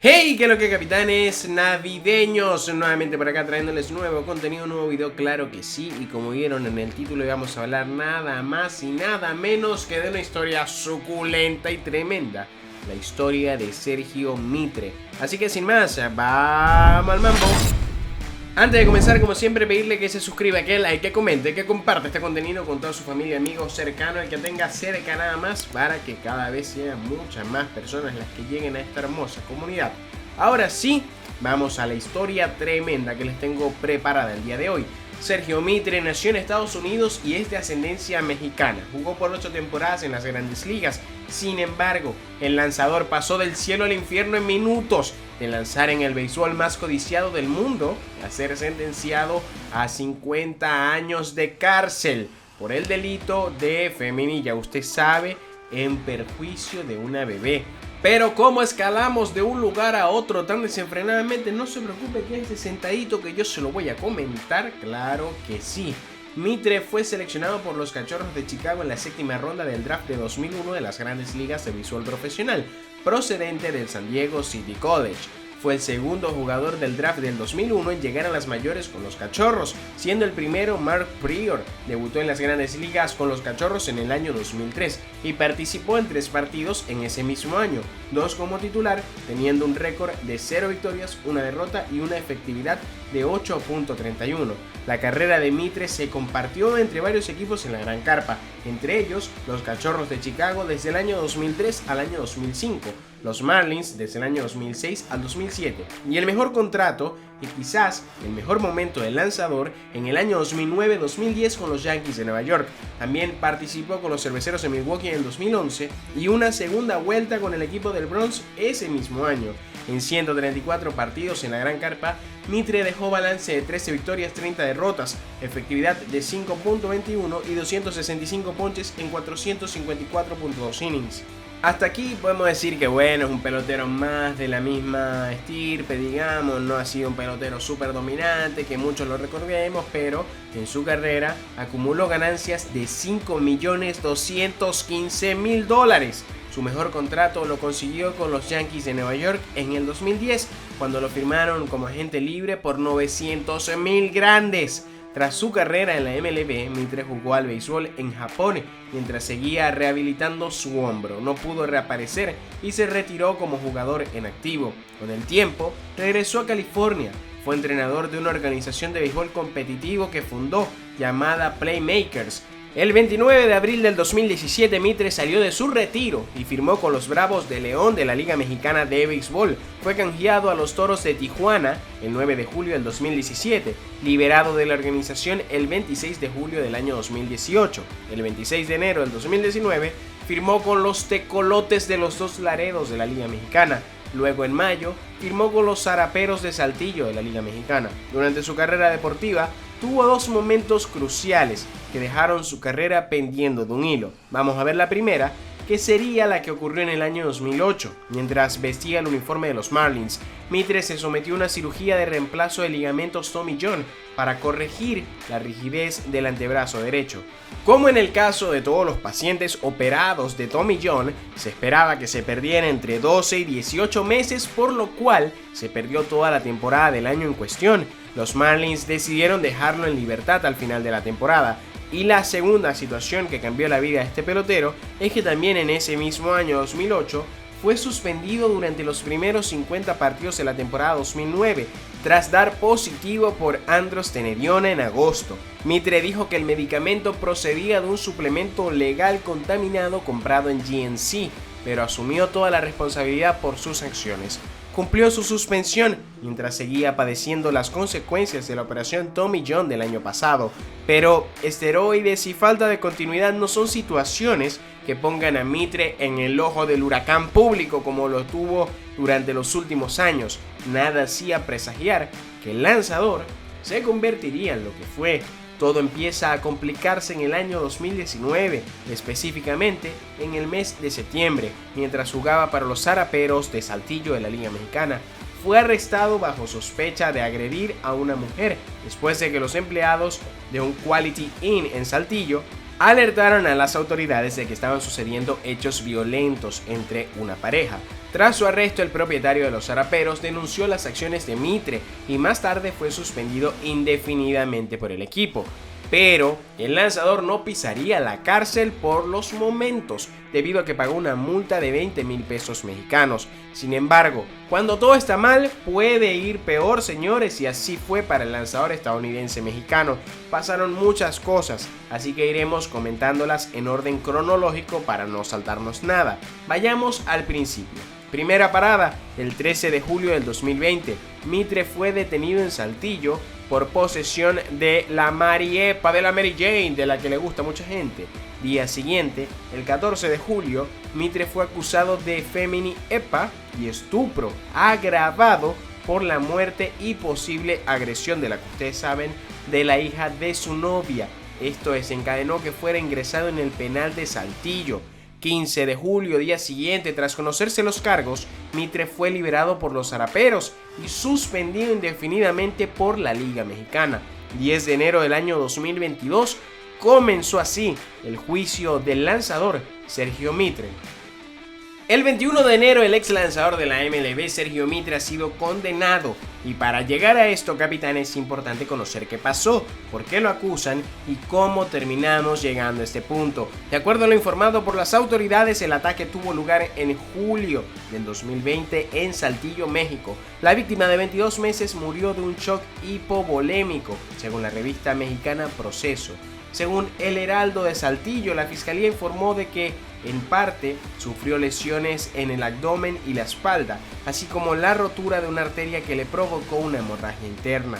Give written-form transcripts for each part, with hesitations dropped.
Hey, ¿qué es lo que, capitanes navideños? Nuevamente por acá trayéndoles nuevo contenido, nuevo video, claro que sí. Y como vieron en el título, hoy vamos a hablar nada más y nada menos que de una historia suculenta y tremenda. La historia de Sergio Mitre. Así que sin más, vamos al mambo. Antes de comenzar, como siempre, pedirle que se suscriba, que like, que comente, que comparte este contenido con toda su familia, amigos, cercanos, el que tenga cerca nada más, para que cada vez sean muchas más personas las que lleguen a esta hermosa comunidad. Ahora sí, vamos a la historia tremenda que les tengo preparada el día de hoy. Sergio Mitre nació en Estados Unidos y es de ascendencia mexicana. Jugó por 8 temporadas en las Grandes Ligas. Sin embargo, el lanzador pasó del cielo al infierno en minutos de lanzar en el béisbol más codiciado del mundo a ser sentenciado a 50 años de cárcel por el delito de feminilla, usted sabe, en perjuicio de una bebé. Pero ¿cómo escalamos de un lugar a otro tan desenfrenadamente? No se preocupe, que es sentadito que yo se lo voy a comentar. Claro que sí. Mitre fue seleccionado por los Cachorros de Chicago en la séptima ronda del draft de 2001 de las Grandes Ligas de Béisbol Profesional, procedente del San Diego City College. Fue el segundo jugador del draft del 2001 en llegar a las mayores con los Cachorros, siendo el primero Mark Prior. Debutó en las Grandes Ligas con los Cachorros en el año 2003 y participó en 3 partidos en ese mismo año, 2 como titular, teniendo un récord de 0 victorias, 1 derrota y una efectividad de 8.31. La carrera de Mitre se compartió entre varios equipos en la Gran Carpa, entre ellos los Cachorros de Chicago desde el año 2003 al año 2005, los Marlins desde el año 2006 al 2007, y el mejor contrato y quizás el mejor momento del lanzador en el año 2009-2010 con los Yankees de Nueva York. También participó con los Cerveceros de Milwaukee en el 2011 y una segunda vuelta con el equipo del Bronx ese mismo año. En 134 partidos en la Gran Carpa, Mitre dejó balance de 13 victorias, 30 derrotas, efectividad de 5.21 y 265 ponches en 454.2 innings. Hasta aquí podemos decir que bueno, es un pelotero más de la misma estirpe, digamos, no ha sido un pelotero súper dominante, que muchos lo recordemos, pero en su carrera acumuló ganancias de $5.215.000. Su mejor contrato lo consiguió con los Yankees de Nueva York en el 2010, cuando lo firmaron como agente libre por $900.000 grandes. Tras su carrera en la MLB, Mitre jugó al béisbol en Japón mientras seguía rehabilitando su hombro. No pudo reaparecer y se retiró como jugador en activo. Con el tiempo, regresó a California. Fue entrenador de una organización de béisbol competitivo que fundó, llamada Playmakers. El 29 de abril del 2017, Mitre salió de su retiro y firmó con los Bravos de León de la Liga Mexicana de Béisbol. Fue canjeado a los Toros de Tijuana el 9 de julio del 2017, liberado de la organización el 26 de julio del año 2018. El 26 de enero del 2019, firmó con los Tecolotes de los Dos Laredos de la Liga Mexicana. Luego, en mayo, firmó con los Zaraperos de Saltillo de la Liga Mexicana. Durante su carrera deportiva, tuvo 2 momentos cruciales que dejaron su carrera pendiendo de un hilo. Vamos a ver la primera, que sería la que ocurrió en el año 2008. Mientras vestía el uniforme de los Marlins, Mitre se sometió a una cirugía de reemplazo de ligamentos Tommy John para corregir la rigidez del antebrazo derecho. Como en el caso de todos los pacientes operados de Tommy John, se esperaba que se perdiera entre 12 y 18 meses, por lo cual se perdió toda la temporada del año en cuestión. Los Marlins decidieron dejarlo en libertad al final de la temporada. Y la segunda situación que cambió la vida de este pelotero es que también en ese mismo año 2008 fue suspendido durante los primeros 50 partidos de la temporada 2009 tras dar positivo por androstenediona en agosto. Mitre dijo que el medicamento procedía de un suplemento legal contaminado comprado en GNC, pero asumió toda la responsabilidad por sus acciones. Cumplió su suspensión mientras seguía padeciendo las consecuencias de la operación Tommy John del año pasado. Pero esteroides y falta de continuidad no son situaciones que pongan a Mitre en el ojo del huracán público como lo tuvo durante los últimos años. Nada hacía presagiar que el lanzador se convertiría en lo que fue. Todo empieza a complicarse en el año 2019, específicamente en el mes de septiembre, mientras jugaba para los Zaraperos de Saltillo de la Liga Mexicana. Fue arrestado bajo sospecha de agredir a una mujer, después de que los empleados de un Quality Inn en Saltillo alertaron a las autoridades de que estaban sucediendo hechos violentos entre una pareja. Tras su arresto, el propietario de los Zaraperos denunció las acciones de Mitre y más tarde fue suspendido indefinidamente por el equipo. Pero el lanzador no pisaría la cárcel por los momentos, debido a que pagó una multa de 20,000 pesos mexicanos. Sin embargo, cuando todo está mal, puede ir peor, señores, y así fue para el lanzador estadounidense mexicano. Pasaron muchas cosas, así que iremos comentándolas en orden cronológico para no saltarnos nada. Vayamos al principio. Primera parada, el 13 de julio del 2020, Mitre fue detenido en Saltillo por posesión de la Mariepa de la Mary Jane, de la que le gusta a mucha gente. Día siguiente, el 14 de julio, Mitre fue acusado de femini-epa y estupro agravado por la muerte y posible agresión de la que ustedes saben de la hija de su novia. Esto desencadenó que fuera ingresado en el penal de Saltillo. 15 de julio, día siguiente, tras conocerse los cargos, Mitre fue liberado por los Zaraperos y suspendido indefinidamente por la Liga Mexicana. 10 de enero del año 2022, comenzó así el juicio del lanzador Sergio Mitre. El 21 de enero, el ex lanzador de la MLB, Sergio Mitre, ha sido condenado. Y para llegar a esto, capitán, es importante conocer qué pasó, por qué lo acusan y cómo terminamos llegando a este punto. De acuerdo a lo informado por las autoridades, el ataque tuvo lugar en julio del 2020 en Saltillo, México. La víctima de 22 meses murió de un shock hipovolémico, según la revista mexicana Proceso. Según El Heraldo de Saltillo, la fiscalía informó de que, en parte, sufrió lesiones en el abdomen y la espalda, así como la rotura de una arteria que le provocó una hemorragia interna.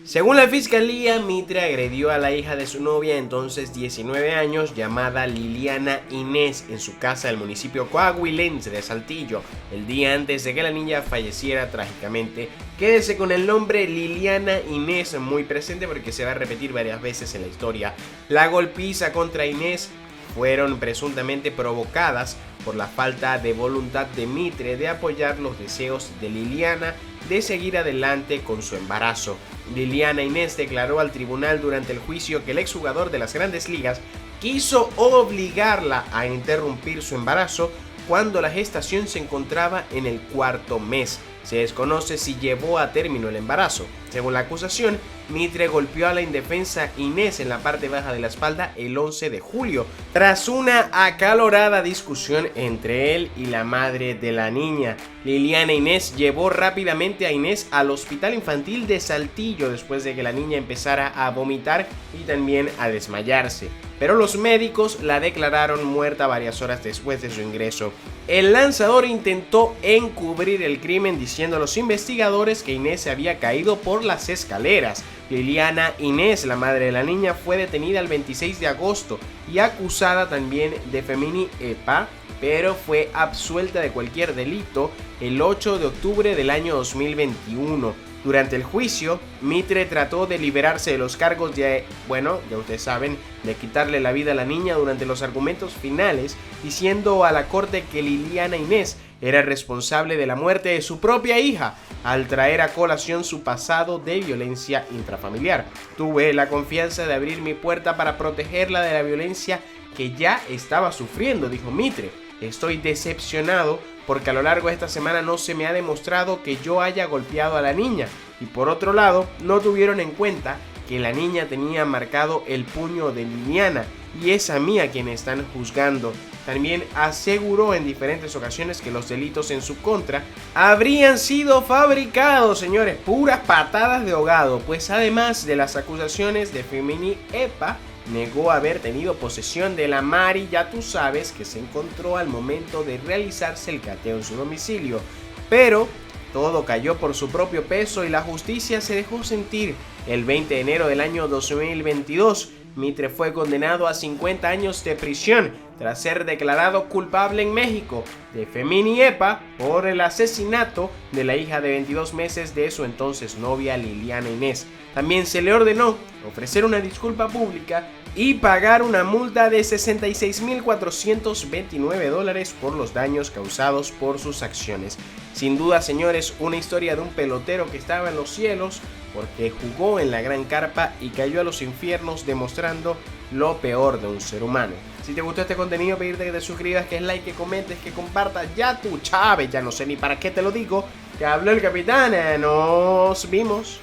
Según la fiscalía, Mitre agredió a la hija de su novia, entonces 19 años, llamada Liliana Inés, en su casa del municipio coahuilense de Saltillo, el día antes de que la niña falleciera trágicamente. Quédese con el nombre Liliana Inés muy presente porque se va a repetir varias veces en la historia. La golpiza contra Inés fueron presuntamente provocadas por la falta de voluntad de Mitre de apoyar los deseos de Liliana de seguir adelante con su embarazo. Liliana Inés declaró al tribunal durante el juicio que el exjugador de las Grandes Ligas quiso obligarla a interrumpir su embarazo cuando la gestación se encontraba en el 4º mes. Se desconoce si llevó a término el embarazo. Según la acusación, Mitre golpeó a la indefensa Inés en la parte baja de la espalda el 11 de julio, tras una acalorada discusión entre él y la madre de la niña. Liliana Inés llevó rápidamente a Inés al Hospital Infantil de Saltillo después de que la niña empezara a vomitar y también a desmayarse, pero los médicos la declararon muerta varias horas después de su ingreso. El lanzador intentó encubrir el crimen diciendo a los investigadores que Inés se había caído por las escaleras. Liliana Inés, la madre de la niña, fue detenida el 26 de agosto y acusada también de femini-epa, pero fue absuelta de cualquier delito el 8 de octubre del año 2021. Durante el juicio, Mitre trató de liberarse de los cargos de, ya ustedes saben, de quitarle la vida a la niña durante los argumentos finales, diciendo a la corte que Liliana Inés era responsable de la muerte de su propia hija, al traer a colación su pasado de violencia intrafamiliar. Tuve la confianza de abrir mi puerta para protegerla de la violencia que ya estaba sufriendo, dijo Mitre. Estoy decepcionado porque a lo largo de esta semana no se me ha demostrado que yo haya golpeado a la niña. Y por otro lado, no tuvieron en cuenta que la niña tenía marcado el puño de Liliana y es a mí a quien están juzgando. También aseguró en diferentes ocasiones que los delitos en su contra habrían sido fabricados, señores, puras patadas de ahogado, pues además de las acusaciones de femini-epa, negó haber tenido posesión de la Mari, ya tú sabes, que se encontró al momento de realizarse el cateo en su domicilio. Pero todo cayó por su propio peso y la justicia se dejó sentir. El 20 de enero del año 2022, Mitre fue condenado a 50 años de prisión tras ser declarado culpable en México de femini-epa por el asesinato de la hija de 22 meses de su entonces novia Liliana Inés. También se le ordenó ofrecer una disculpa pública y pagar una multa de $66,429 por los daños causados por sus acciones. Sin duda, señores, una historia de un pelotero que estaba en los cielos porque jugó en la gran carpa y cayó a los infiernos, demostrando lo peor de un ser humano. Si te gustó este contenido, pedirte que te suscribas, que es like, que comentes, que compartas. Ya tú, Chávez, ya no sé ni para qué te lo digo. Que habló el capitán, nos vimos.